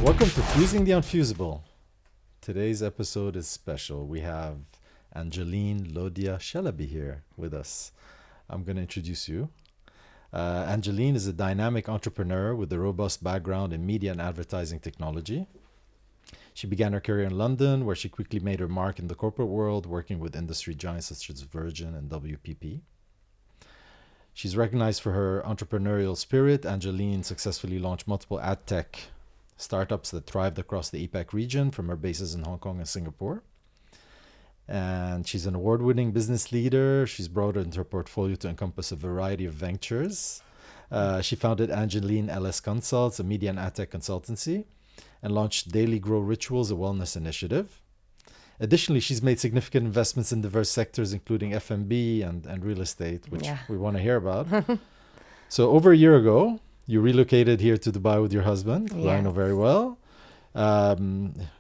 Welcome to Fusing the Unfusable. Today's episode is special. We have Angeline Lodhia-Shalabi here with us. I'm going to introduce you. Angeline is a dynamic entrepreneur with a robust background in media and advertising technology. She began her career in London, where she quickly made her mark in the corporate world, working with industry giants such as Virgin and WPP. She's recognized for her entrepreneurial spirit. Angeline successfully launched multiple AdTech startups that thrived across the APAC region from her bases in Hong Kong and Singapore. And she's an award-winning business leader. She's broadened her portfolio to encompass a variety of ventures. She founded Angeline LS Consults, a media and AdTech consultancy, and launched Daily Grow Rituals, a wellness initiative. Additionally, she's made significant investments in diverse sectors, including F&B and real estate, which we want to hear about. So over a year ago, you relocated here to Dubai with your husband, who I know very well.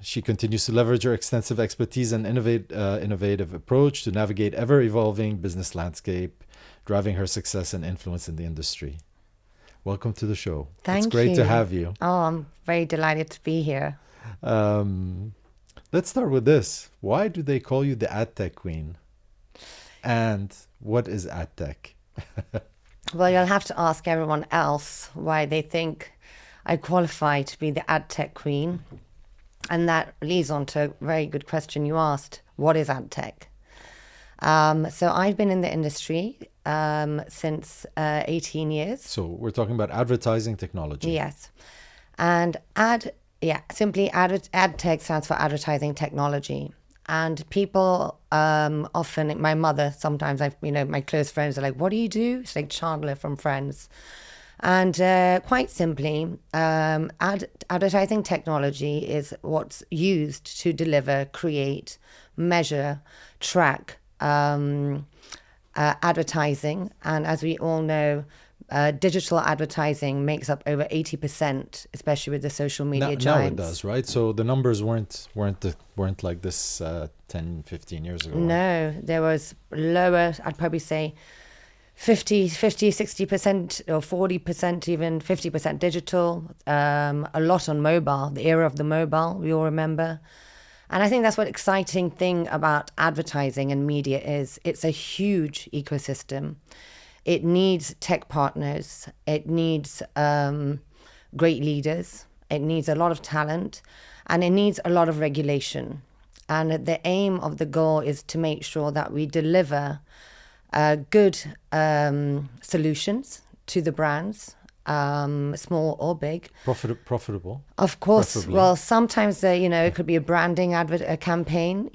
She continues to leverage her extensive expertise and innovative approach to navigate ever-evolving business landscape, driving her success and influence in the industry. Welcome to the show. Thank you. It's great to have you. Oh, I'm very delighted to be here. Let's start with this. Why do they call you the AdTech Queen? And what is AdTech? Well, you'll have to ask everyone else why they think I qualify to be the AdTech Queen. And that leads on to a very good question you asked. What is AdTech? So I've been in the industry since 18 years. So we're talking about advertising technology. Yes. And simply AdTech stands for advertising technology. And people often, my mother, sometimes, my close friends are like, what do you do? It's like Chandler from Friends. And quite simply, advertising technology is what's used to deliver, create, measure, track advertising. And as we all know, digital advertising makes up over 80%, especially with the social media giants. Now it does, right? So the numbers weren't like this 10, 15 years ago. No, there was lower, I'd probably say 50, 60% or 40%, even 50% digital, a lot on mobile, the era of the mobile, we all remember. And I think that's what exciting thing about advertising and media is. It's a huge ecosystem. It needs tech partners. It needs great leaders. It needs a lot of talent. And it needs a lot of regulation. And the aim of the goal is to make sure that we deliver good solutions to the brands, small or big. Profitable. Of course. Preferably. Well, sometimes, it could be a branding campaign,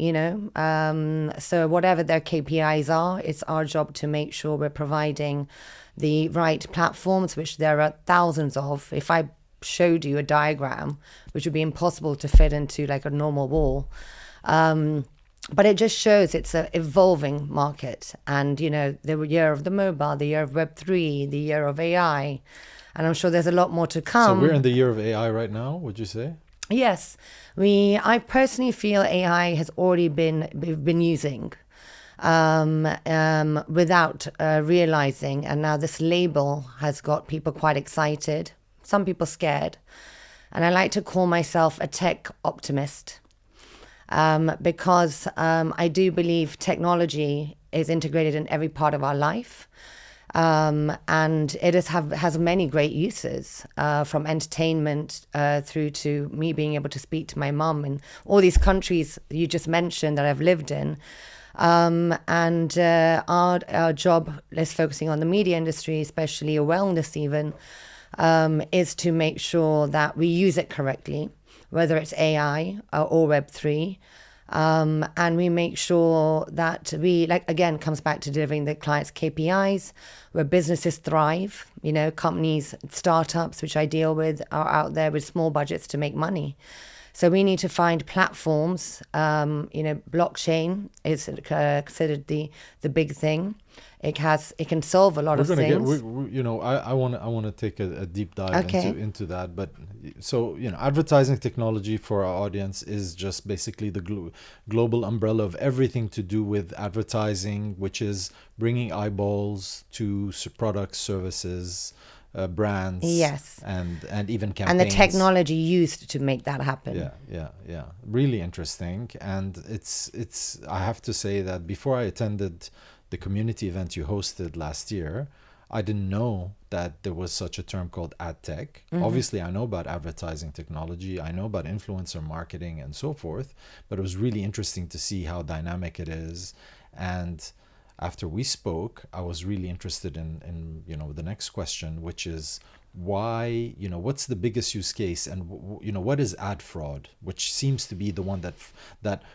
So whatever their KPIs are, it's our job to make sure we're providing the right platforms, which there are thousands of. If I showed you a diagram, which would be impossible to fit into like a normal wall. But it just shows it's an evolving market. And, the year of the mobile, the year of Web3, the year of AI. And I'm sure there's a lot more to come. So we're in the year of AI right now, would you say? Yes. I personally feel AI has already been using without realizing. And now this label has got people quite excited, some people scared. And I like to call myself a tech optimist. Because I do believe technology is integrated in every part of our life. And it has many great uses, from entertainment through to me being able to speak to my mum in all these countries you just mentioned that I've lived in. And our job, less focusing on the media industry, especially a wellness even, is to make sure that we use it correctly, whether it's AI or Web3. And we make sure that again, comes back to delivering the client's KPIs, where businesses thrive. Companies, startups, which I deal with, are out there with small budgets to make money. So we need to find platforms. Blockchain is considered the big thing. It can solve a lot of things. I want to take a deep dive into that. But so advertising technology for our audience is just basically the global umbrella of everything to do with advertising, which is bringing eyeballs to products, services, brands, Yes. and even campaigns. And the technology used to make that happen. Yeah. Really interesting. And it's I have to say that before I attended the community event you hosted last year, I didn't know that there was such a term called AdTech. Obviously, I know about advertising technology, I know about influencer marketing and so forth, but it was really interesting to see how dynamic it is. And after we spoke, I was really interested in the next question, which is why, what's the biggest use case, and what is ad fraud, which seems to be the one that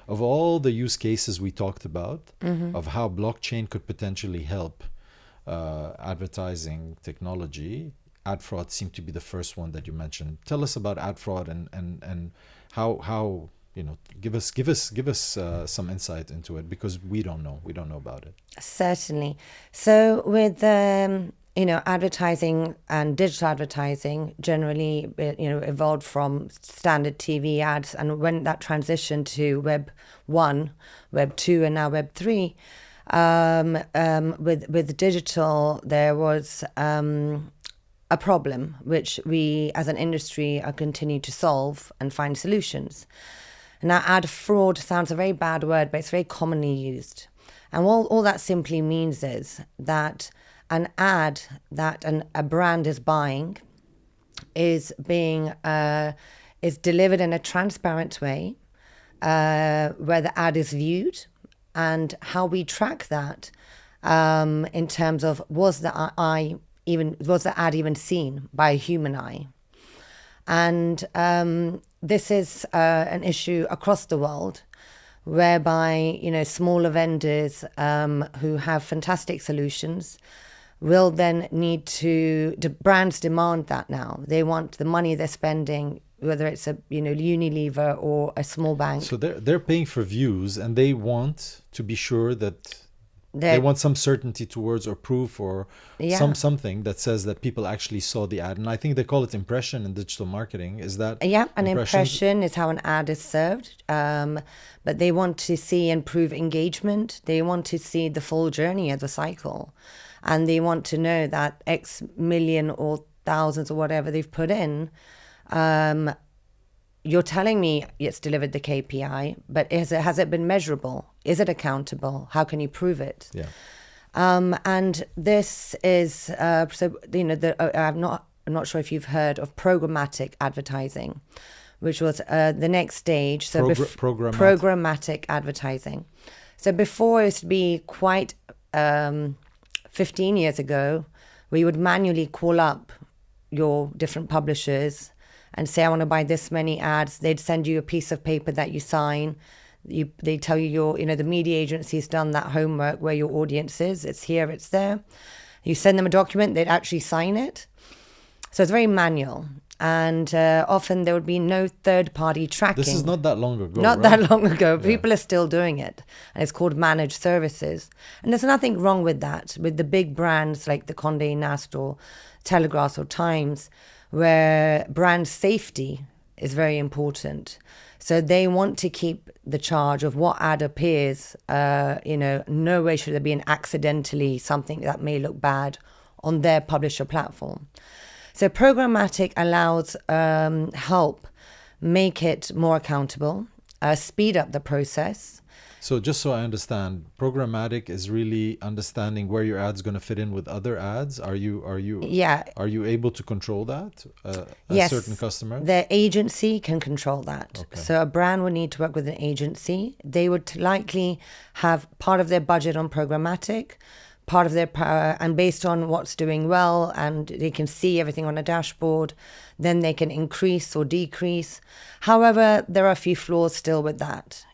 of all the use cases we talked about, of how blockchain could potentially help advertising technology, ad fraud seemed to be the first one that you mentioned. Tell us about ad fraud and how give us some insight into it, because we don't know about it. Certainly. So with advertising and digital advertising generally, evolved from standard TV ads, and when that transitioned to Web 1, Web 2, and now Web 3, with digital, there was a problem which we as an industry are continuing to solve and find solutions. Now, ad fraud sounds a very bad word, but it's very commonly used. And all that simply means is that an ad that a brand is buying is being is delivered in a transparent way, where the ad is viewed, and how we track that in terms of was the ad even seen by a human eye. And this is an issue across the world, whereby smaller vendors who have fantastic solutions will then need to brands demand that now. They want the money they're spending, whether it's a Unilever or a small bank. So they're paying for views, and they want to be sure that they want some certainty towards, or proof, or something that says that people actually saw the ad. And I think they call it impression in digital marketing. Is that an impression is how an ad is served. But they want to see and prove engagement. They want to see the full journey of the cycle, and they want to know that X million or thousands or whatever they've put in. You're telling me it's delivered the KPI, but has it been measurable? Is it accountable? How can you prove it? Yeah. And this is I'm not sure if you've heard of programmatic advertising, which was the next stage. So programmatic advertising. So before, it used to be quite 15 years ago, where you would manually call up your different publishers and say, I want to buy this many ads. They'd send you a piece of paper that you sign. They tell you the media agency's done that homework, where your audience is. It's here, it's there. You send them a document, they'd actually sign it. So it's very manual. And often there would be no third-party tracking. This is not that long ago, that long ago. Yeah. People are still doing it. And it's called managed services. And there's nothing wrong with that, with the big brands like the Condé Nast or Telegraph or Times, where brand safety is very important. So they want to keep the charge of what ad appears. No way should there be an accidentally something that may look bad on their publisher platform. So programmatic allows help make it more accountable, speed up the process. So just so I understand, programmatic is really understanding where your ad's going to fit in with other ads. Are you able to control that? Yes, certain customers? The agency can control that. Okay. So a brand would need to work with an agency. They would likely have part of their budget on programmatic, part of their power, and based on what's doing well, and they can see everything on a dashboard, then they can increase or decrease. However, there are a few flaws still with that,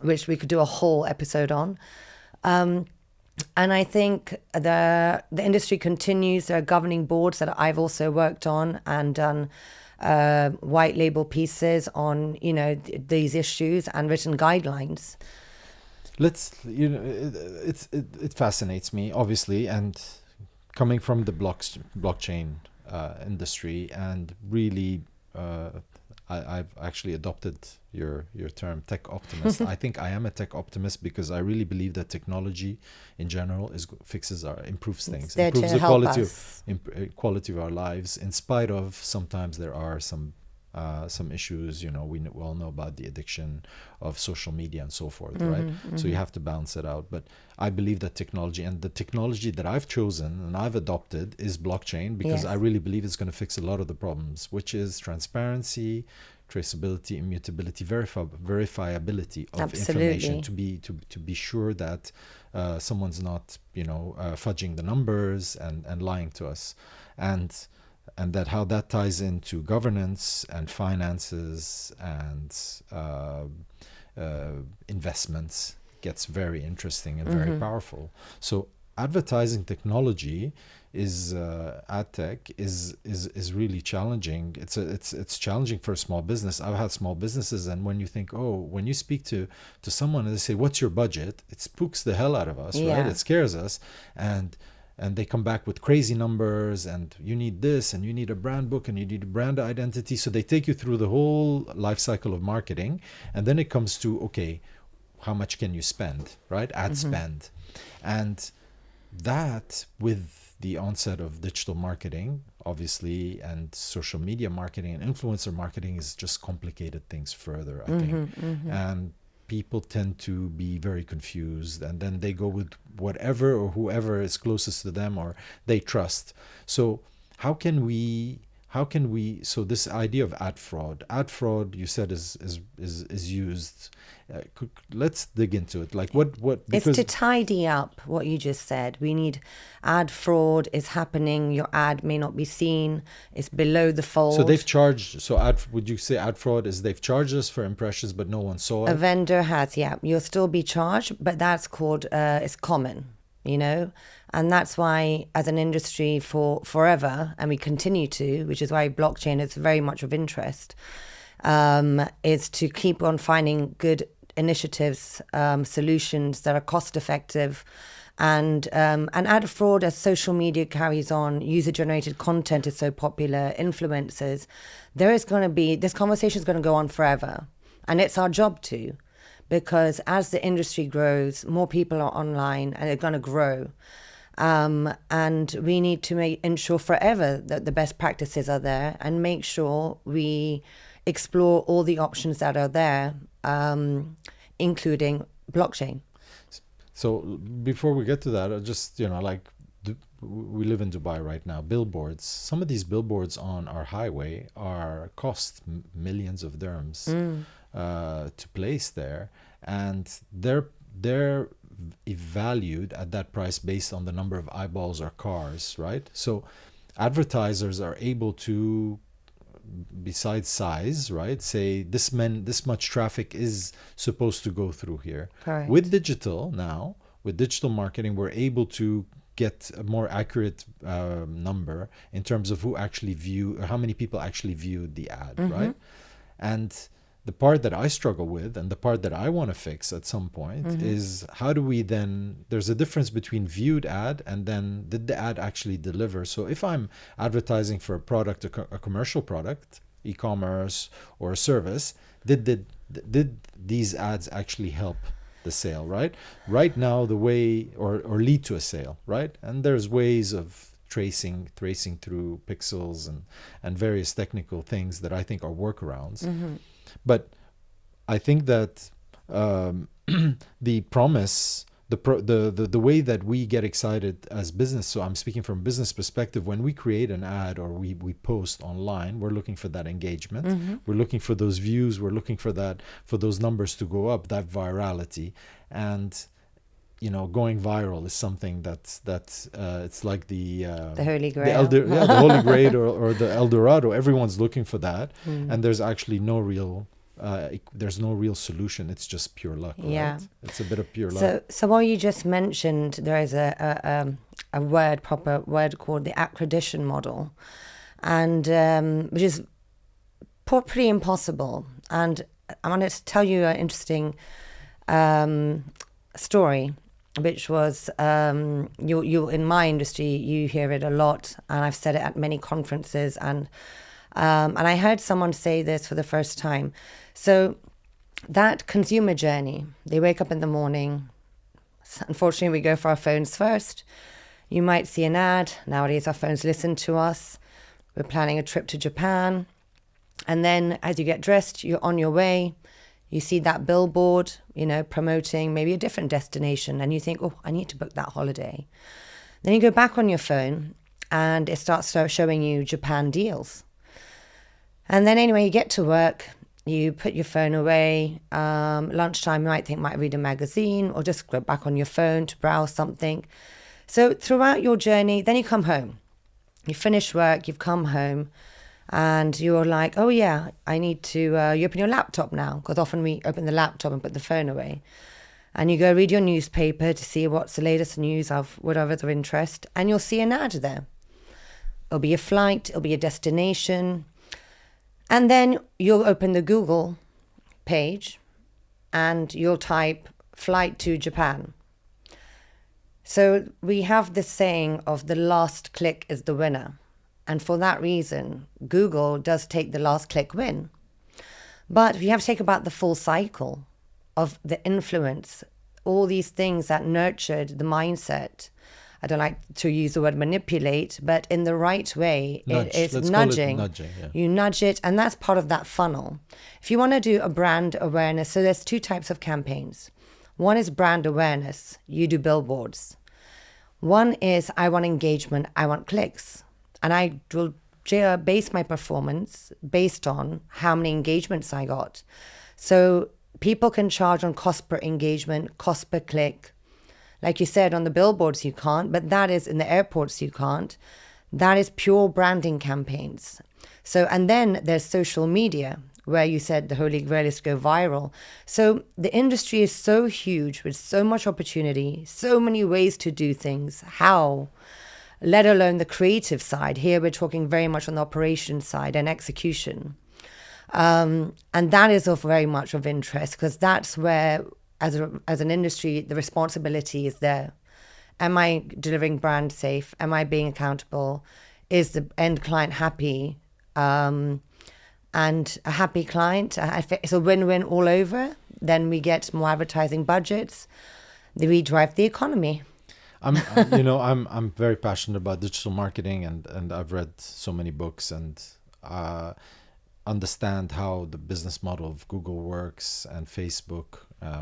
which we could do a whole episode on. And I think the industry continues. There are governing boards that I've also worked on and done white label pieces on, these issues and written guidelines. It fascinates me, obviously, and coming from the blockchain industry, and really I've actually adopted your term, tech optimist. I think I am a tech optimist because I really believe that technology in general improves things, there improves to the help quality us. quality of our lives, in spite of sometimes there are some issues. You know, we all know about the addiction of social media and so forth, right? So you have to balance it out. But I believe that technology, and the technology that I've chosen and I've adopted, is blockchain, because Yes. I really believe it's going to fix a lot of the problems, which is transparency, traceability, immutability, verifiability of information, Absolutely. to be sure that someone's not, fudging the numbers and lying to us, and that how that ties into governance and finances and investments gets very interesting and very powerful. So advertising technology is AdTech is really challenging. It's challenging for a small business. I've had small businesses, and when you think, when you speak to someone and they say, "What's your budget?" It spooks the hell out of us, right? Yeah. It scares us, and they come back with crazy numbers, and you need this, and you need a brand book, and you need a brand identity. So they take you through the whole life cycle of marketing, and then it comes to, okay, how much can you spend, right? Ad spend. And that, with the onset of digital marketing, obviously, and social media marketing and influencer marketing, is just complicated things further, I think. And people tend to be very confused, and then they go with whatever or whoever is closest to them or they trust. So how can we so this idea of ad fraud, you said, is used. Let's dig into it. Like what It's because to tidy up what you just said. We need ad fraud is happening. Your ad may not be seen. It's below the fold. so they've charged. So would you say ad fraud is they've charged us for impressions, but no one saw A it? vendor has, yeah. You'll still be charged, but that's called, it's common, And that's why, as an industry for forever, and we continue to, which is why blockchain is very much of interest, is to keep on finding good initiatives, solutions that are cost effective. And ad fraud, as social media carries on, user-generated content is so popular, influencers, this conversation is going to go on forever. And it's our job to, because as the industry grows, more people are online and they're going to grow. And we need to ensure forever that the best practices are there, and make sure we explore all the options that are there, including blockchain. So before we get to that, just, we live in Dubai right now. Billboards. Some of these billboards on our highway cost millions of dirhams to place there, and they're valued at that price based on the number of eyeballs or cars, right? So advertisers are able to, besides size, right, say this much traffic is supposed to go through here. Correct. With digital marketing, we're able to get a more accurate number in terms of how many people actually viewed the ad, right? And the part that I struggle with, and the part that I want to fix at some point, is how do we then, there's a difference between viewed ad and then did the ad actually deliver? So if I'm advertising for a product, a commercial product, e-commerce or a service, did these ads actually help the sale, right? Right now, the way, or lead to a sale, right? And there's ways of tracing through pixels and various technical things that I think are workarounds. But I think that the promise, the way that we get excited as business, so I'm speaking from a business perspective, when we create an ad or we post online, we're looking for that engagement. We're looking for those views. We're looking for those numbers to go up, that virality. And going viral is something that's it's like the Holy Grail. the Holy Grail or the El Dorado. Everyone's looking for that, and there's actually no real solution. It's just pure luck, right? Yeah. It's a bit of pure luck. So what you just mentioned, there is a proper word called the accreditation model, and which is pretty impossible. And I want to tell you an interesting story, which was you in my industry, you hear it a lot, and I've said it at many conferences, and And I heard someone say this for the first time. So that consumer journey, they wake up in the morning. Unfortunately, we go for our phones first. You might see an ad. Nowadays, our phones listen to us. We're planning a trip to Japan. And then as you get dressed, you're on your way. You see that billboard, promoting maybe a different destination. And you think, oh, I need to book that holiday. Then you go back on your phone and it starts showing you Japan deals. And then anyway, you get to work. You put your phone away. Lunchtime, you might read a magazine or just go back on your phone to browse something. So throughout your journey, then you come home. You finish work, you've come home, and you're like, oh yeah, I need to, you open your laptop now, because often we open the laptop and put the phone away. And you go read your newspaper to see what's the latest news of whatever's of interest, and you'll see an ad there. It'll be a flight, it'll be a destination. And then you'll open the Google page and you'll type flight to Japan. So we have this saying of the last click is the winner. And for that reason, Google does take the last click win. But we have to take about the full cycle of the influence, all these things that nurtured the mindset. I don't like to use the word manipulate, but in the right way, Nudge. it is Let's nudging. call it nudging, yeah. You nudge it, and that's part of that funnel. If you want to do a brand awareness, so there's two types of campaigns. One is brand awareness. You do billboards. One is I want engagement, I want clicks. And I will base my performance based on how many engagements I got. So people can charge on cost per engagement, cost per click. Like you said, on the billboards you can't, but that is in the airports you can't. That is pure branding campaigns. So, and then there's social media, where you said the holy grail is to go viral. So the industry is so huge with so much opportunity, so many ways to do things. How? Let alone the creative side. Here we're talking very much on the operations side and execution. And that is of very much of interest, because that's where, as an industry, the responsibility is there. Am I delivering brand safe? Am I being accountable? Is the end client happy? And a happy client, it's a win-win all over. Then we get more advertising budgets. We drive the economy. I'm very passionate about digital marketing, and I've read so many books and understand how the business model of Google works, and Facebook,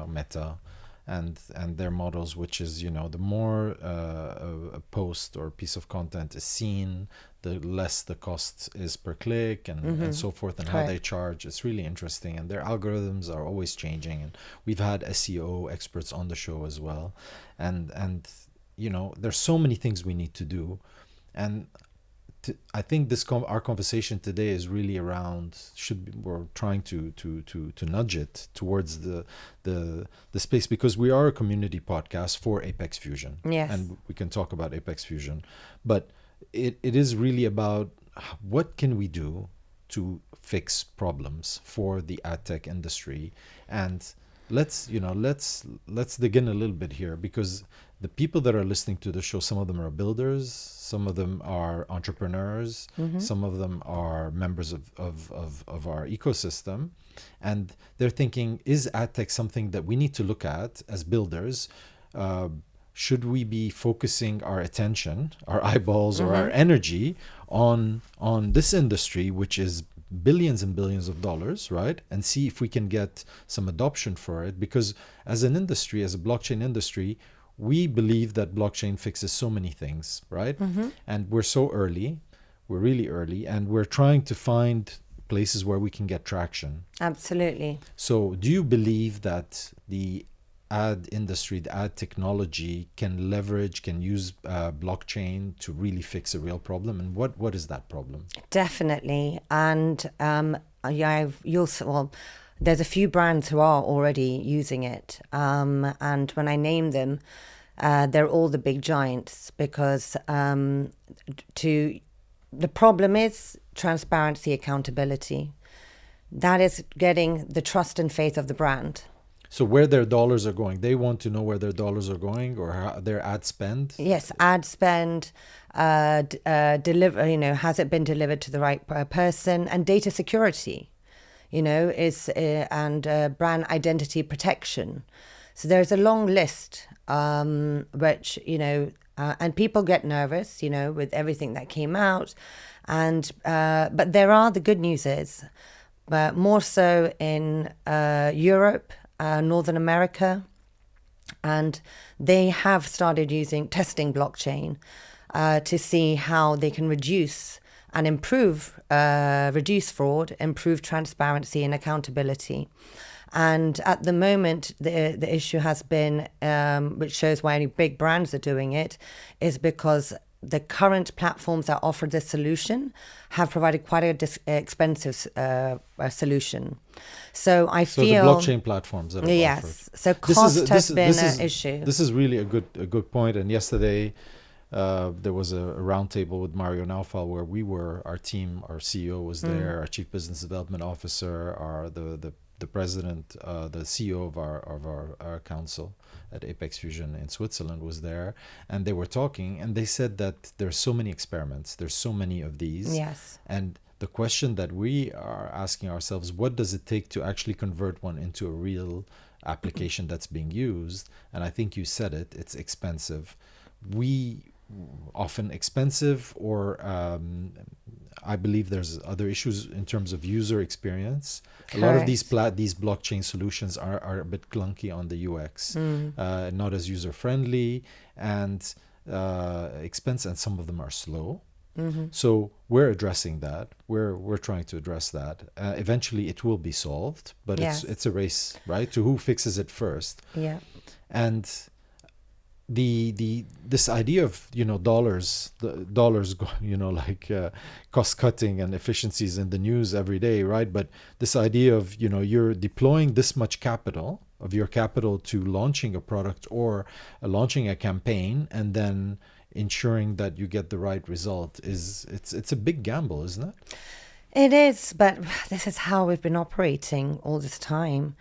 Meta, and their models, which is, the more a post or piece of content is seen, the less the cost is per click, and so forth, and how they charge. It's really interesting, and their algorithms are always changing. And we've had SEO experts on the show as well, and there's so many things we need to do, and I think our conversation today is really around, we're trying to nudge it towards the space, because we are a community podcast for Apex Fusion. Yes. And we can talk about Apex Fusion, but it is really about what can we do to fix problems for the AdTech industry. And let's dig in a little bit here, because the people that are listening to the show, some of them are builders, some of them are entrepreneurs, some of them are members of our ecosystem, and they're thinking, is AdTech something that we need to look at as builders? Should we be focusing our attention, our eyeballs, or our energy on this industry, which is billions and billions of dollars, right? And see if we can get some adoption for it. Because as an industry, as a blockchain industry, we believe that blockchain fixes so many things, right? And we're so early, we're really early, and we're trying to find places where we can get traction. Absolutely. So do you believe that the ad industry, the ad technology can use blockchain to really fix a real problem? And what is that problem? Definitely. And there's a few brands who are already using it. And when I name them, they're all the big giants, because the problem is transparency, accountability. That is getting the trust and faith of the brand. So where their dollars are going, they want to know where their dollars are going, or how their ad spend. Yes, ad spend, deliver. Has it been delivered to the right person, and data security. Is and brand identity protection. So there's a long list, which and people get nervous, with everything that came out, and but there are the good news is, but more so in Europe, Northern America, and they have started testing blockchain to see how they can reduce and reduce fraud, improve transparency and accountability. And at the moment, the issue has been, which shows why only big brands are doing it, is because the current platforms that offer this solution have provided quite a expensive solution. So I feel the blockchain platforms that are offered. So cost has been an issue. This is really a good point. And yesterday, there was a roundtable with Mario Naufal where our team, our CEO was there, our chief business development officer, the president, the CEO of our council at Apex Fusion in Switzerland was there, and they were talking, and they said that there's so many experiments, there's so many of these, yes, and the question that we are asking ourselves, what does it take to actually convert one into a real application that's being used? And I think you said it, it's expensive. Often expensive, or I believe there's other issues in terms of user experience. Correct. A lot of these blockchain solutions are a bit clunky on the UX, not as user friendly, and expensive, and some of them are slow. Mm-hmm. So we're addressing that. We're trying to address that. Eventually, it will be solved, but it's a race, right? To who fixes it first. Yeah. And this idea of dollars, cost cutting and efficiencies in the news every day, right? But this idea of you're deploying this much capital of your capital to launching a product or launching a campaign, and then ensuring that you get the right result it's a big gamble, isn't it? It is, but this is how we've been operating all this time.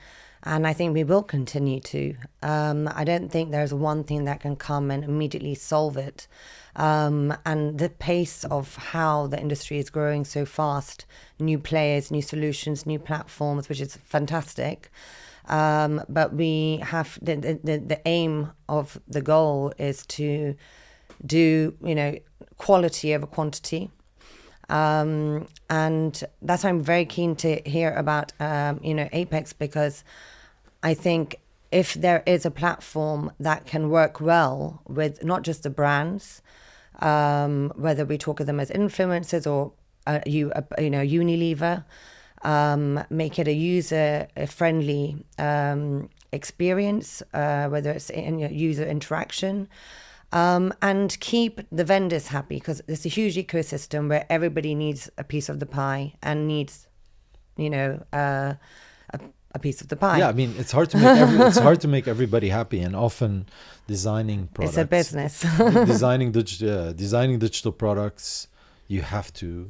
And I think we will continue to. I don't think there's one thing that can come and immediately solve it. And the pace of how the industry is growing so fast, new players, new solutions, new platforms, which is fantastic. But we have the aim of the goal is to do, quality over quantity. And that's why I'm very keen to hear about, Apex, because I think if there is a platform that can work well with not just the brands, whether we talk of them as influencers or Unilever, make it a user-friendly experience, whether it's in user interaction, and keep the vendors happy, because it's a huge ecosystem where everybody needs a piece of the pie and needs, a piece of the pie. Yeah, I mean, it's hard to make everybody happy, and often designing products. It's a business. designing digital products, you have to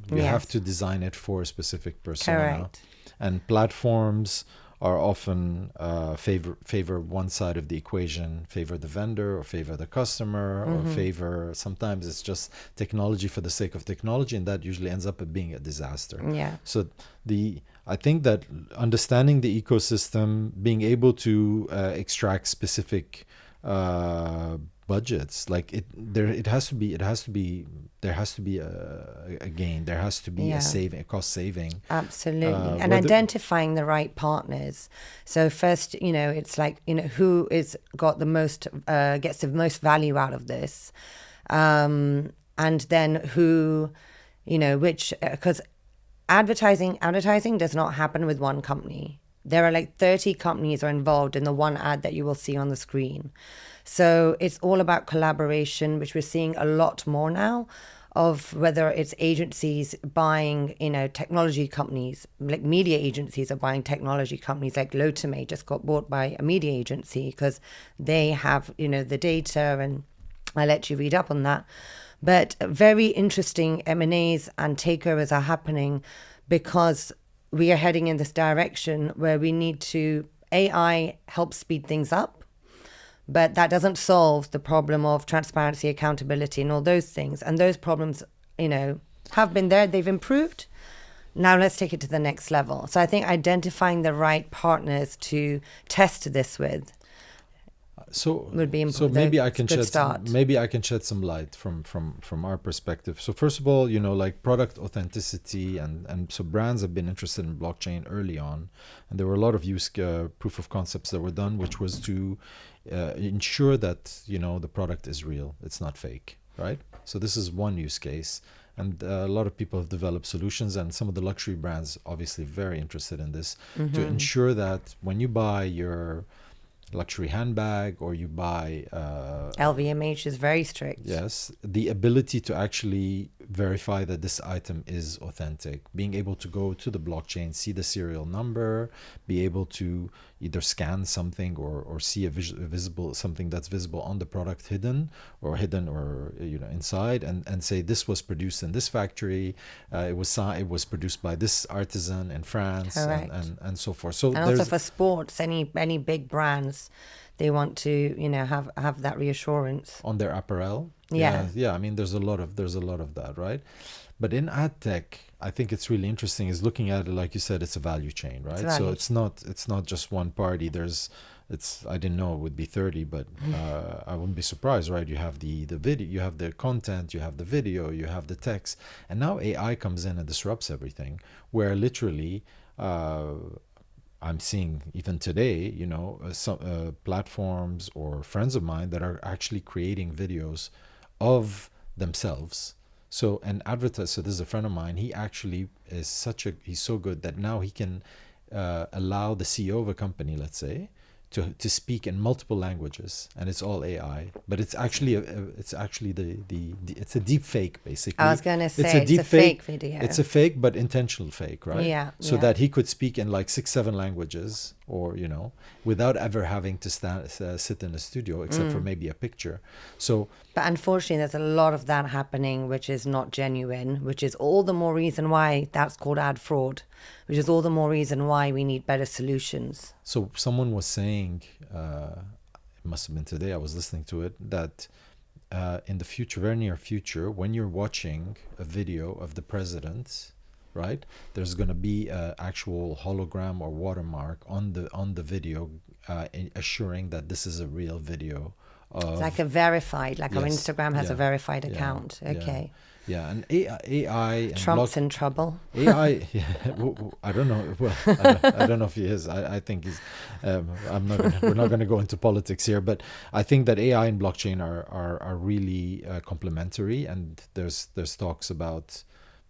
design it for a specific persona. Correct. And platforms are often favor one side of the equation, favor the vendor or favor the customer, or sometimes it's just technology for the sake of technology, and that usually ends up being a disaster. Yeah. So I think that understanding the ecosystem, being able to extract specific budgets, there has to be a gain, there has to be a cost saving. Absolutely. And identifying the right partners. So first, it's who is got the most gets the most value out of this, and then who, which, because advertising does not happen with one company. There are 30 companies are involved in the one ad that you will see on the screen. So it's all about collaboration, which we're seeing a lot more now, of whether it's agencies buying, technology companies, like media agencies are buying technology companies, like Lotame just got bought by a media agency because they have, the data, and I'll let you read up on that. But very interesting M&As and takeovers are happening because we are heading in this direction where we need to AI helps speed things up, but that doesn't solve the problem of transparency, accountability, and all those things. And those problems, have been there. They've improved. Now let's take it to the next level. So I think identifying the right partners to test this with would be important. So maybe I can shed some light from our perspective. So first of all, like product authenticity, and so brands have been interested in blockchain early on, and there were a lot of proof of concepts that were done, which was to ensure that the product is real, it's not fake, right? So this is one use case. And a lot of people have developed solutions, and some of the luxury brands obviously very interested in this, to ensure that when you buy your luxury handbag or you buy LVMH is very strict. Yes, the ability to actually verify that this item is authentic, being able to go to the blockchain, see the serial number, be able to either scan something or see something that's visible on the product hidden or inside, and say this was produced in this factory, it was produced by this artisan in France, and so forth. So and also for sports, any big brands, they want to have that reassurance on their apparel. Yeah. I mean, there's a lot of that, right? But in AdTech, I think it's really interesting is looking at it, like you said, it's a value chain, right? So it's not just one party. I didn't know it would be 30, but I wouldn't be surprised, right? You have the video, you have the content, you have the video, you have the text, and now AI comes in and disrupts everything, where literally I'm seeing even today, some platforms or friends of mine that are actually creating videos of themselves. So this is a friend of mine. He actually is he's so good that now he can allow the CEO of a company, let's say, to speak in multiple languages, and it's all AI. But it's actually it's a deep fake, basically. I was going to say it's a fake video. It's a fake, but intentional fake, right? Yeah. So that he could speak in like 6-7 languages, or without ever having to sit in a studio, except for maybe a picture. But unfortunately, there's a lot of that happening, which is not genuine, which is all the more reason why that's called ad fraud, which is all the more reason why we need better solutions. So someone was saying, it must have been today, I was listening to it, that in the future, very near future, when you're watching a video of the president, right, there's going to be an actual hologram or watermark on the video, assuring that this is a real video. Like a verified, like our Instagram has a verified account. Okay. Yeah, and AI and Trump's in trouble. AI, I don't know. Well, I don't know if he is. I think he's. We're not going to go into politics here, but I think that AI and blockchain are really complementary, and there's talks about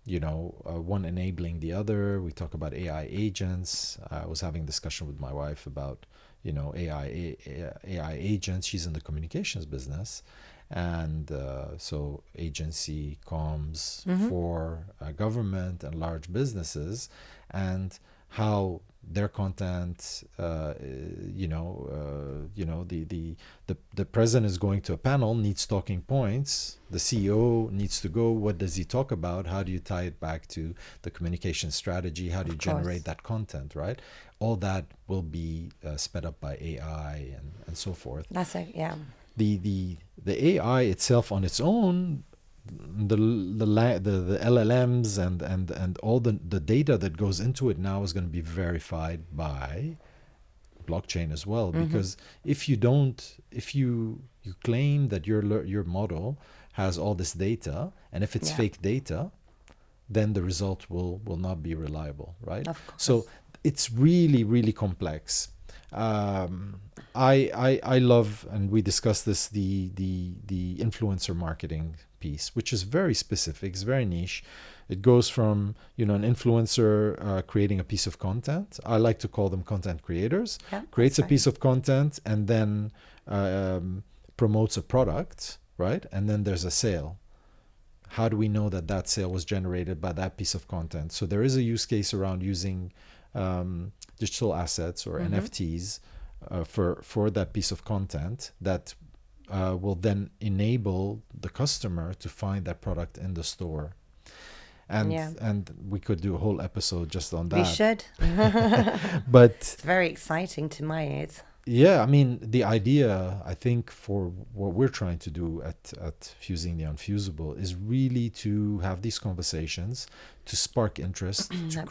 one enabling the other. We talk about AI agents. I was having a discussion with my wife about AI agents. She's in the communications business. And so agency comms for government and large businesses, and how their content, the president is going to a panel, needs talking points. The CEO needs to go. What does he talk about? How do you tie it back to the communication strategy? How do you generate that content, right? All that will be sped up by AI and so forth. That's it, yeah. The AI itself on its own, the LLMs and all the data that goes into it now is going to be verified by blockchain as well. Because if you claim that your model has all this data, and if it's fake data, then the result will not be reliable, right? Of course. So it's really, really complex. I love, and we discussed this, the influencer marketing piece, which is very specific, it's very niche. It goes from an influencer creating a piece of content. I like to call them content creators. Creates a piece of content and then promotes a product, right? And then there's a sale. How do we know that sale was generated by that piece of content? So there is a use case around using digital assets or NFTs for that piece of content that will then enable the customer to find that product in the store. And Yeah. and we could do a whole episode just on that. We should. But It's very exciting to my ears. yeah, I mean, the idea, I think, for what we're trying to do at Fusing the Unfusable is really to have these conversations, to spark interest, to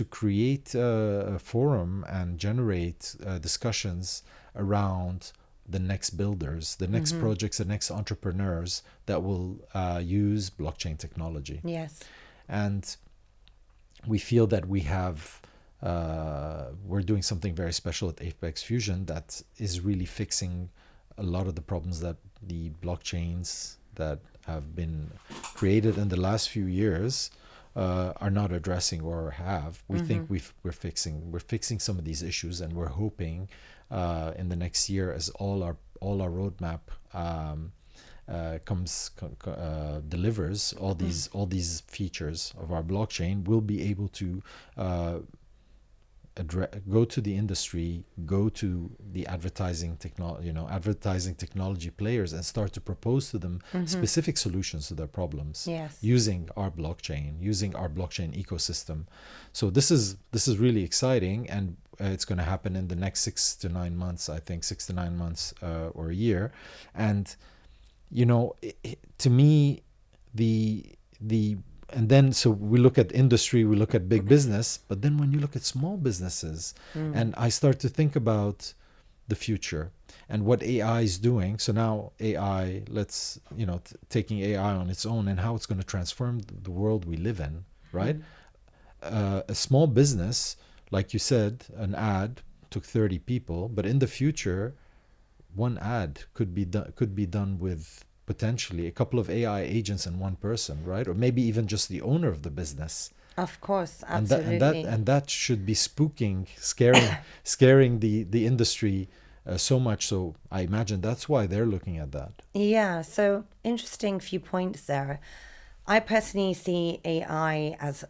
create a forum and generate discussions around the next builders, the next projects, the next entrepreneurs that will use blockchain technology. Yes. And we feel that we're doing something very special at Apex Fusion that is really fixing a lot of the problems that the blockchains that have been created in the last few years are not addressing or have. We think we're fixing some of these issues, and we're hoping in the next year, as all our roadmap delivers all these features of our blockchain, we'll be able to go to the industry, go to the advertising technology players, and start to propose to them specific solutions to their problems. Yes. using our blockchain ecosystem. So this is really exciting, and it's going to happen in the next 6 to 9 months, I think 6 to 9 months or a year. And to me, and then so we look at industry, we look at big business, but then when you look at small businesses, and I start to think about the future and what AI is doing. So now AI, taking AI on its own and how it's going to transform the world we live in, right? A small business, like you said, an ad took 30 people, but in the future, one ad could be done with potentially a couple of AI agents and one person, right? Or maybe even just the owner of the business. Of course, absolutely. And that should be scaring the industry so much. So I imagine that's why they're looking at that. Yeah, so interesting few points there. I personally see AI as,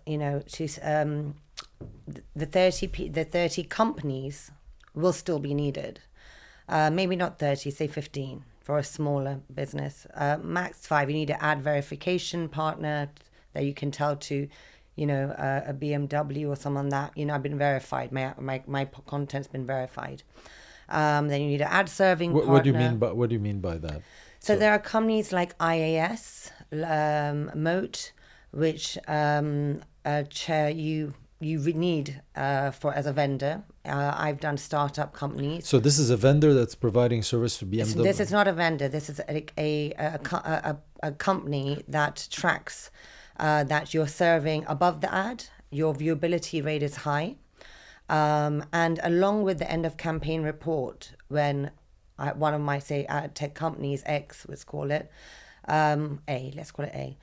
the 30 companies will still be needed. Maybe not 30, say 15 for a smaller business. Max 5, you need an ad verification partner that you can tell to, a BMW or someone that, I've been verified. My content's been verified. Then you need an ad serving partner. What do you mean by that? So there are companies like IAS, Moat, which you need for as a vendor. I've done startup companies. So this is a vendor that's providing service to BMW. This is not a vendor. This is a company that tracks that you're serving above the ad. Your viewability rate is high, and along with the end of campaign report, when one of my AdTech companies, X, let's call it A.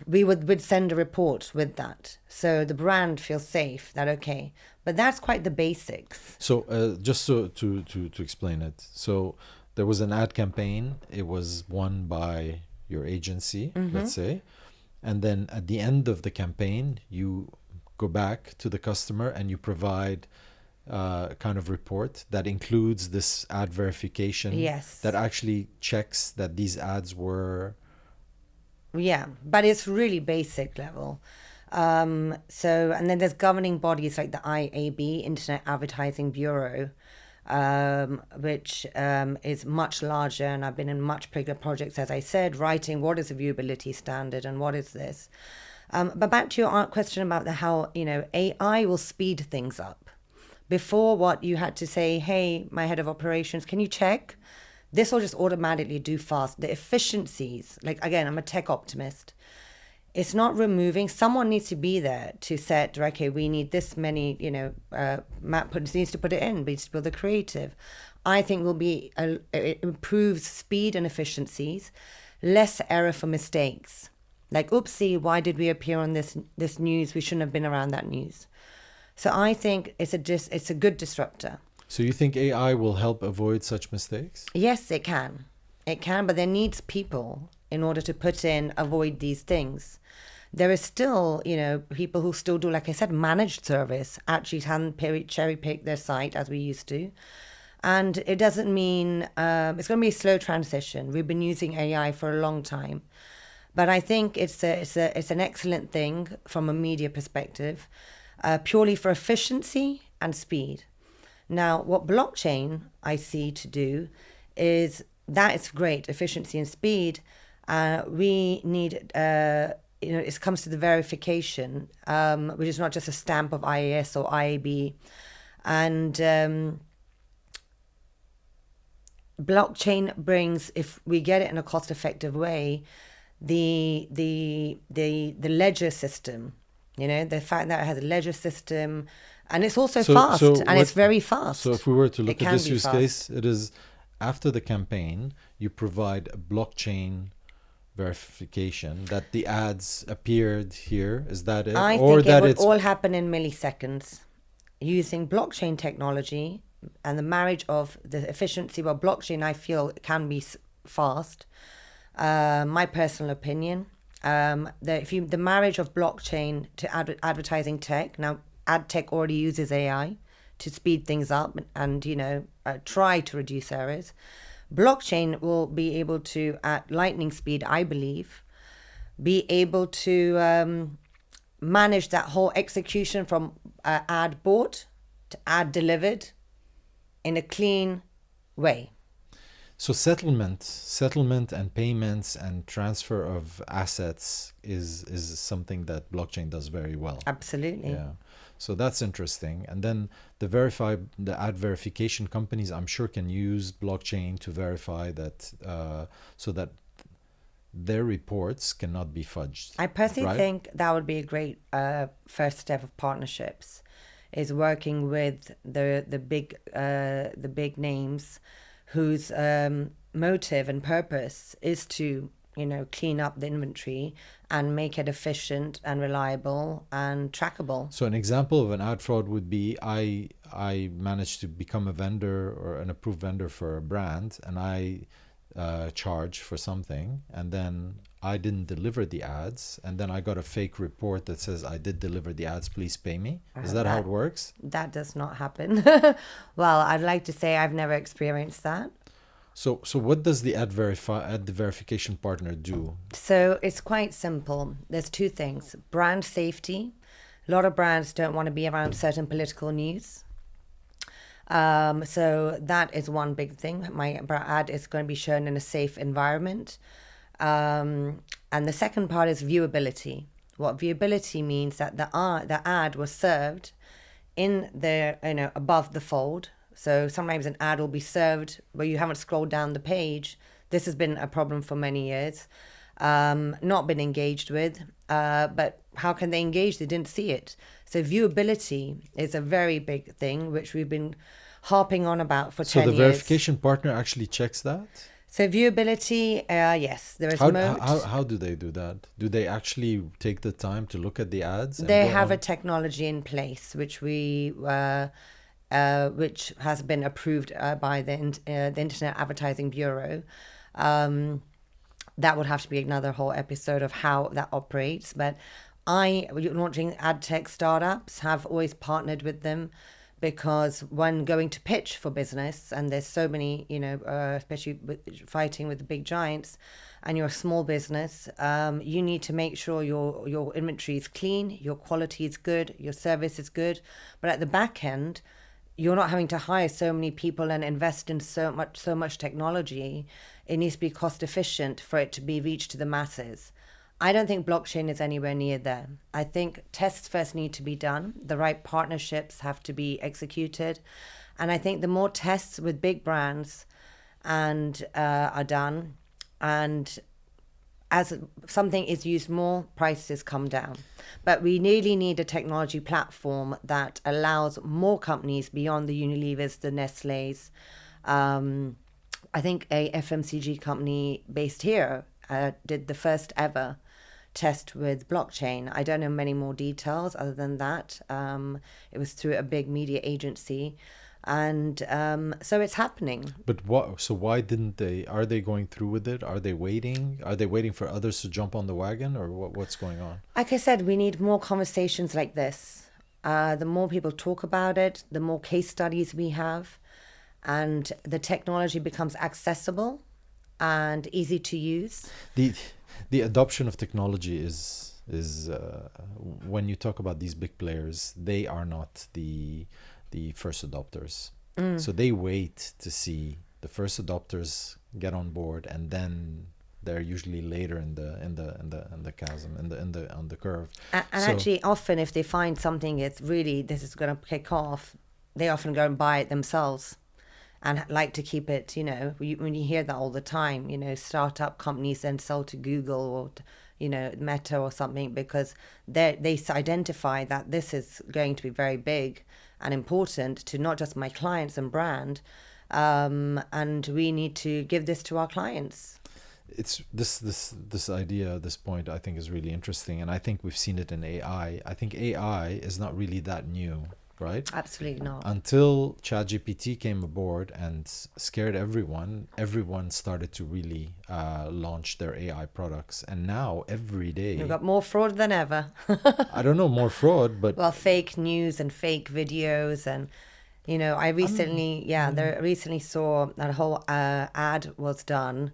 We would send a report with that, so the brand feels safe. That okay, but that's quite the basics. So just to explain it, so there was an ad campaign. It was won by your agency, let's say, and then at the end of the campaign, you go back to the customer and you provide a kind of report that includes this ad verification. Yes. That actually checks that these ads were. Yeah, but it's really basic level. And then there's governing bodies like the IAB, Internet Advertising Bureau, which is much larger, and I've been in much bigger projects, as I said, writing what is a viewability standard and what is this. But back to your question about how AI will speed things up. Before, what you had to say, hey, my head of operations, can you check? This will just automatically do fast. The efficiencies, like, again, I'm a tech optimist. It's not removing. Someone needs to be there to set, okay, we need this many, Matt needs to put it in, needs to build the creative. I think it improves speed and efficiencies, less error for mistakes. Like, oopsie, why did we appear on this news? We shouldn't have been around that news. So I think it's a good disruptor. So you think AI will help avoid such mistakes? Yes, it can. It can, but there needs people in order to avoid these things. There is still, people who still do, like I said, managed service, actually cherry pick their site as we used to. And it doesn't mean, it's going to be a slow transition. We've been using AI for a long time. But I think it's an excellent thing from a media perspective, purely for efficiency and speed. Now, what blockchain I see to do is that it's great, efficiency and speed. We need, it comes to the verification, which is not just a stamp of IAS or IAB. And blockchain brings, if we get it in a cost-effective way, the ledger system, the fact that it has a ledger system, and it's also fast, and it's very fast. So if we were to look at this use case, it is after the campaign, you provide a blockchain verification that the ads appeared here. Is that it? I think it would all happen in milliseconds using blockchain technology and the marriage of the efficiency. Well, blockchain, I feel, can be fast. My personal opinion, the marriage of blockchain to advertising tech. Now, AdTech already uses AI to speed things up and try to reduce errors. Blockchain will be able to, at lightning speed, I believe, be able to manage that whole execution from ad bought to ad delivered in a clean way. So settlement and payments and transfer of assets is something that blockchain does very well. Absolutely. Yeah. So that's interesting. And then the ad verification companies, I'm sure, can use blockchain to verify that, so that their reports cannot be fudged. I personally think that would be a great first step of partnerships, is working with the big names whose motive and purpose is to clean up the inventory and make it efficient and reliable and trackable. So an example of an ad fraud would be I managed to become a vendor or an approved vendor for a brand, and I charge for something, and then I didn't deliver the ads, and then I got a fake report that says I did deliver the ads, please pay me. Is that how it works? That does not happen. Well, I'd like to say I've never experienced that. So what does the ad verification partner do? So it's quite simple. There's two things. Brand safety. A lot of brands don't want to be around certain political news. So that is one big thing. My ad is going to be shown in a safe environment. And the second part is viewability. What viewability means that the ad was served in the, above the fold. So sometimes an ad will be served where you haven't scrolled down the page. This has been a problem for many years. Not been engaged with, but how can they engage? They didn't see it. So viewability is a very big thing, which we've been harping on about for 10 years. So the verification partner actually checks that? So viewability, yes, there is how do they do that? Do they actually take the time to look at the ads? They have a technology in place, which which has been approved by the Internet Advertising Bureau. That would have to be another whole episode of how that operates. But launching AdTech startups, have always partnered with them, because when going to pitch for business, and there's so many, especially fighting with the big giants, and you're a small business, you need to make sure your inventory is clean, your quality is good, your service is good. But at the back end, you're not having to hire so many people and invest in so much technology. It needs to be cost efficient for it to be reached to the masses. I don't think blockchain is anywhere near there. I think tests first need to be done. The right partnerships have to be executed. And I think the more tests with big brands are done, and as something is used more, prices come down. But we really need a technology platform that allows more companies beyond the Unilevers, the Nestlés. I think a FMCG company based here did the first ever test with blockchain. I don't know many more details other than that. It was through a big media agency. And so it's happening. But what? So why didn't they? Are they going through with it? Are they waiting? Are they waiting for others to jump on the wagon, or what's going on? Like I said, we need more conversations like this. The more people talk about it, the more case studies we have, and the technology becomes accessible and easy to use. the adoption of technology is when you talk about these big players, they are not the first adopters. So they wait to see the first adopters get on board, and then they're usually later in the chasm, on the curve. And So- actually, often if they find something this is going to kick off, they often go and buy it themselves and like to keep it, when you hear that all the time, startup companies then sell to Google or, Meta or something, because they identify that this is going to be very big and important to not just my clients and brand, and we need to give this to our clients. It's this idea, this point, I think is really interesting, and I think we've seen it in AI. I think AI is not really that new, right? Absolutely not. Until ChatGPT came aboard and scared everyone started to really launch their AI products, and now every day We've got more fraud than ever. I don't know, more fraud, but Well, fake news and fake videos, and I recently, recently saw that a whole ad was done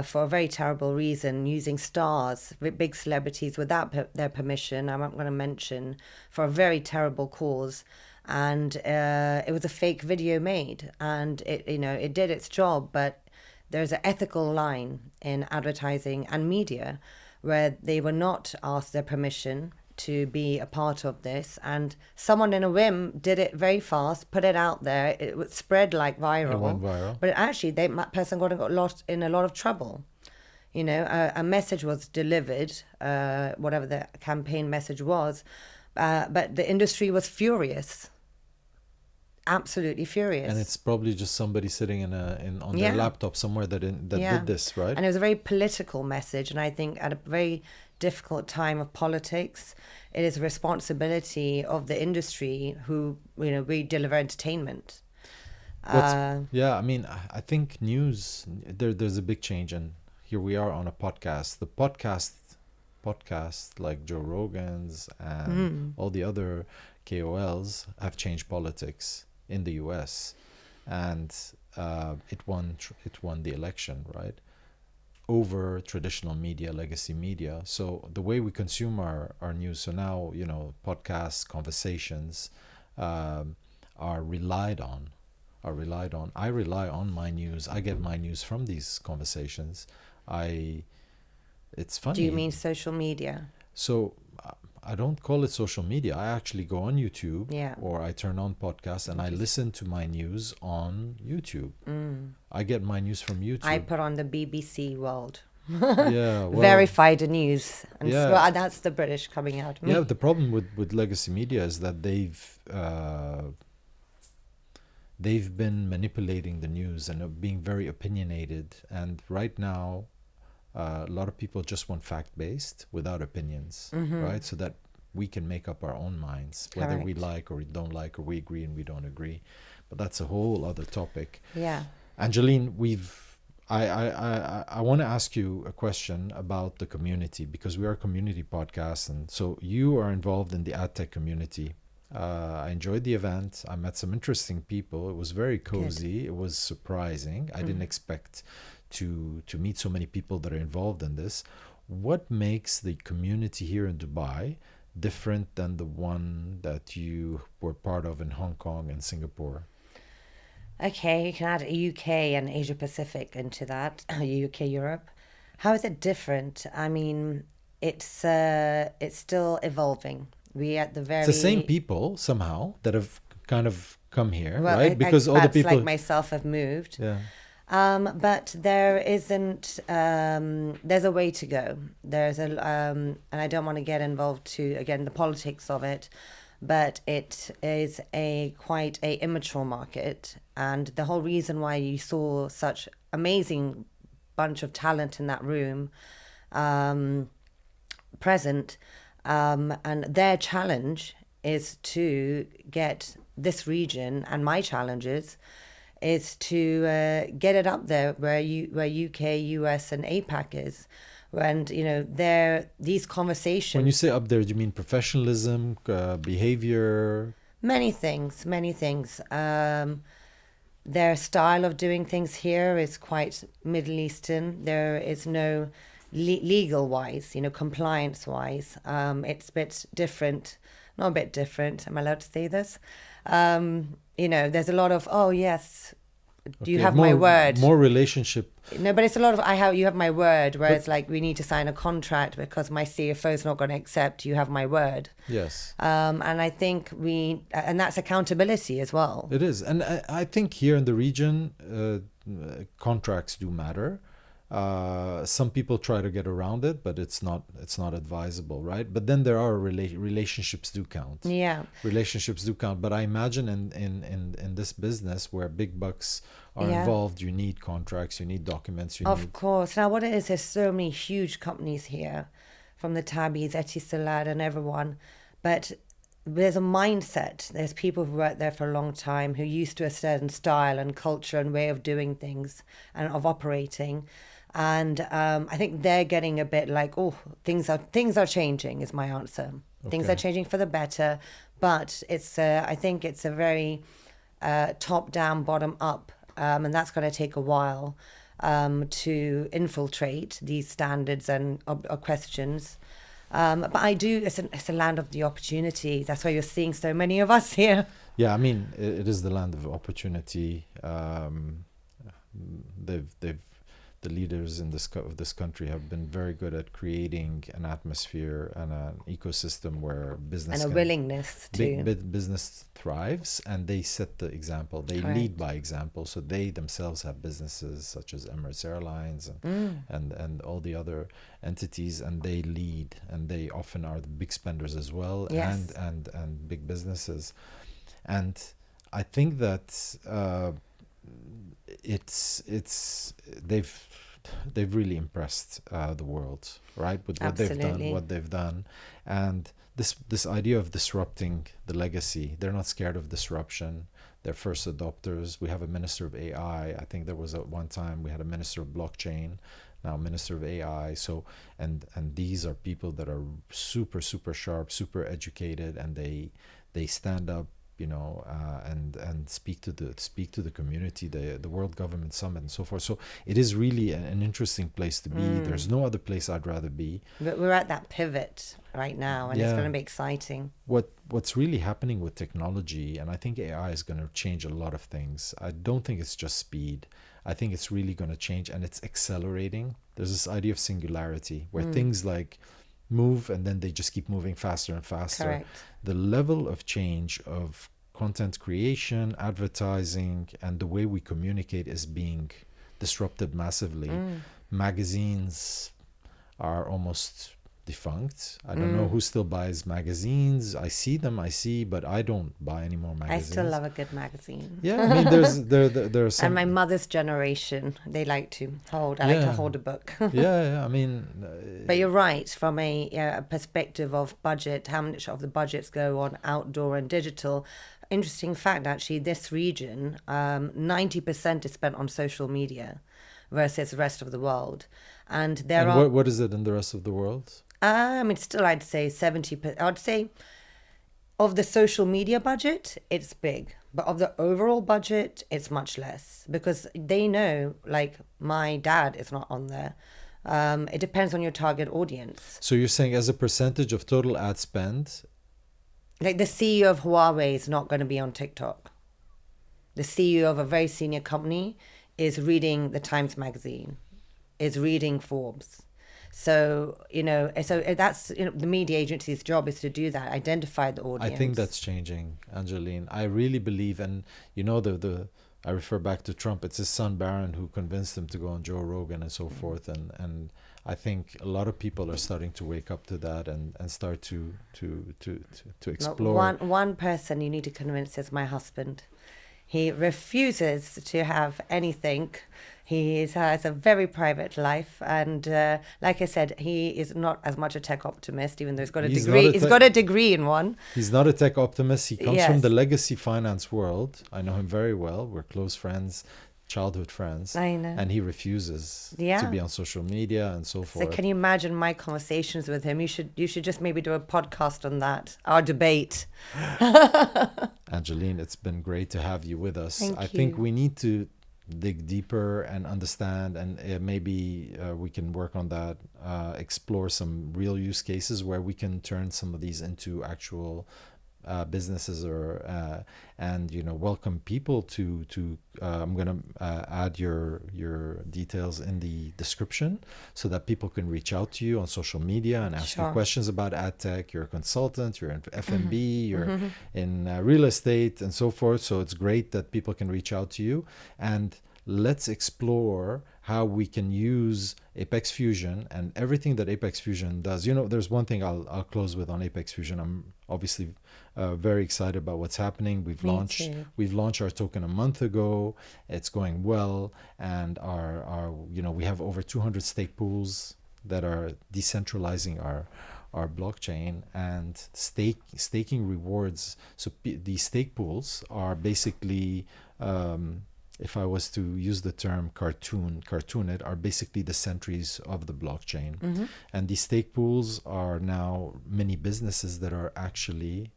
for a very terrible reason, using stars, big celebrities, without their permission. I'm not going to mention, for a very terrible cause, and it was a fake video made, and it did its job, but there's an ethical line in advertising and media where they were not asked their permission to be a part of this, and someone in a whim did it very fast, put it out there. It would spread like viral. It went viral. But actually, that person got in a lot of trouble. A message was delivered, whatever the campaign message was, but the industry was furious, absolutely furious. and it's probably just somebody sitting on their laptop somewhere that did this, right? And it was a very political message, and I think at a very difficult time of politics, it is a responsibility of the industry who we deliver entertainment. I mean, I think news, there's a big change, and here we are on a podcast. The podcast like Joe Rogan's and all the other KOLs have changed politics in the US, and it won the election, right, over traditional media, legacy media. So the way we consume our news, so now podcasts, conversations are relied on. I rely on my news. I get my news from these conversations. It's funny. Do you mean social media? So I don't call it social media. I actually go on YouTube, or I turn on podcasts and I listen to my news on YouTube. I get my news from YouTube. I put on the BBC World. Yeah, well, verified news, and that's the British coming out. Yeah, the problem with legacy media is that they've been manipulating the news and being very opinionated. And right now, a lot of people just want fact-based without opinions, right? So that we can make up our own minds, whether we like or we don't like, or we agree and we don't agree. But that's a whole other topic. Yeah. Angeline, I want to ask you a question about the community, because we are a community podcast, and so you are involved in the AdTech community. I enjoyed the event. I met some interesting people. It was very cozy. Good. It was surprising. I didn't expect to meet so many people that are involved in this. What makes the community here in Dubai different than the one that you were part of in Hong Kong and Singapore? Okay, you can add UK and Asia Pacific into that. UK, Europe. How is it different? I mean, it's still evolving. It's the same people somehow that have kind of come here, right? Because all the people like myself have moved. Yeah. But there isn't. There's a way to go. And I don't want to get involved again the politics of it, but it is quite a immature market, and the whole reason why you saw such amazing bunch of talent in that room present. And their challenge is to get this region, and my challenges is to get it up there where UK, US, and APAC is. And these conversations. When you say up there, do you mean professionalism, behavior? Many things. Their style of doing things here is quite Middle Eastern. There is no legal wise, compliance wise, it's a bit different. Not a bit different. Am I allowed to say this? There's a lot of, oh yes, do you have my word? More relationship. No, but it's a lot of you have my word, whereas like we need to sign a contract because my CFO is not going to accept you have my word. Yes. And I think and that's accountability as well. It is. And I think here in the region, contracts do matter. Some people try to get around it, but it's not advisable, right? But then there are relationships do count. Yeah, relationships do count. But I imagine in this business where big bucks are involved, you need contracts, you need documents. Of course. Now, what it is, there's so many huge companies here, from the Tabbies, Etisalat, and everyone, but there's a mindset. There's people who worked there for a long time who used to a certain style and culture and way of doing things and of operating. And I think they're getting a bit like, oh, things are changing is my answer. Okay. Things are changing for the better, but I think it's a very top down, bottom up, and that's going to take a while to infiltrate these standards and questions. But it's a land of the opportunity. That's why you're seeing so many of us here. Yeah, I mean, it is the land of opportunity. The leaders in this country have been very good at creating an atmosphere and an ecosystem where business and a willingness to business thrives, and they set the example. They lead by example. So they themselves have businesses such as Emirates Airlines and all the other entities, and they lead, and they often are the big spenders as well. Yes. and big businesses, and I think that they've really impressed the world, right, with what they've done, and this idea of disrupting the legacy. They're not scared of disruption. They're first adopters. We have a minister of AI. I think there was at one time we had a minister of blockchain, now minister of AI. So and these are people that are super sharp, super educated, and they stand up, and speak to the community, the World Government Summit and so forth. So it is really an interesting place to be. There's no other place I'd rather be. But we're at that pivot right now, and it's going to be exciting. What's really happening with technology, and I think AI is going to change a lot of things. I don't think it's just speed. I think it's really going to change, and it's accelerating. There's this idea of singularity where things like move and then they just keep moving faster and faster. Correct. The level of change of content creation, advertising, and the way we communicate is being disrupted massively. Magazines are almost defunct. I don't know who still buys magazines. I see them, but I don't buy any more magazines. I still love a good magazine. Yeah, I mean, there's some. And my mother's generation, they like to hold. I like to hold a book. I mean. But you're right, from a perspective of budget, how much of the budgets go on outdoor and digital. Interesting fact, actually, this region, 90% is spent on social media versus the rest of the world. And what is it in the rest of the world? Still, I'd say 70%. I'd say of the social media budget, it's big. But of the overall budget, it's much less. Because they know, like, my dad is not on there. It depends on your target audience. So you're saying as a percentage of total ad spend? Like the CEO of Huawei is not going to be on TikTok. The CEO of a very senior company is reading the Times Magazine, is reading Forbes. So, that's, the media agency's job is to do that, identify the audience. I think that's changing, Angeline. I really believe, and I refer back to Trump. It's his son Barron who convinced him to go on Joe Rogan and so forth. And I think a lot of people are starting to wake up to that and start to explore. One person you need to convince is my husband. He refuses to have anything. He has a very private life, and like I said, he is not as much a tech optimist, even though he's got a degree. He's got a degree in one. He's not a tech optimist. He comes from the legacy finance world. I know him very well. We're close friends, childhood friends. I know. And he refuses to be on social media and so forth. So can you imagine my conversations with him? You should just maybe do a podcast on that, our debate. Angeline, it's been great to have you with us. Thank you. think we need to dig deeper and understand, and maybe we can work on that, explore some real use cases where we can turn some of these into actual businesses, or and welcome people to I'm gonna add your details in the description so that people can reach out to you on social media and ask you questions about AdTech. You're a consultant, you're in F&B, you're in real estate and so forth, so it's great that people can reach out to you, and let's explore how we can use Apex Fusion and everything that Apex Fusion does. There's one thing I'll close with on Apex Fusion. I'm obviously very excited about what's happening. We've launched our token a month ago. It's going well, and our we have over 200 stake pools that are decentralizing our blockchain, and staking rewards. So these stake pools are basically, if I was to use the term cartoon it, are basically the sentries of the blockchain. And these stake pools are now many businesses that are actually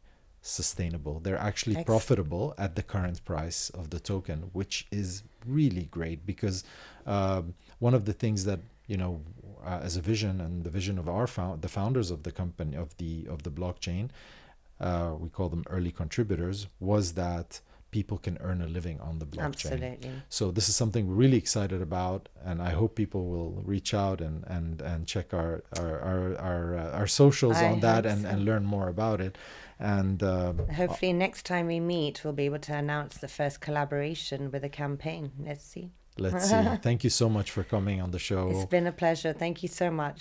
sustainable. They're actually profitable at the current price of the token, which is really great, because one of the things that as a vision, and the vision of the founders of the company, of the blockchain, we call them early contributors, was that people can earn a living on the blockchain. Absolutely. So this is something we're really excited about, and I hope people will reach out and check our socials on that, and learn more about it. And hopefully next time we meet, we'll be able to announce the first collaboration with a campaign. Let's see. Thank you so much for coming on the show. It's been a pleasure. Thank you so much.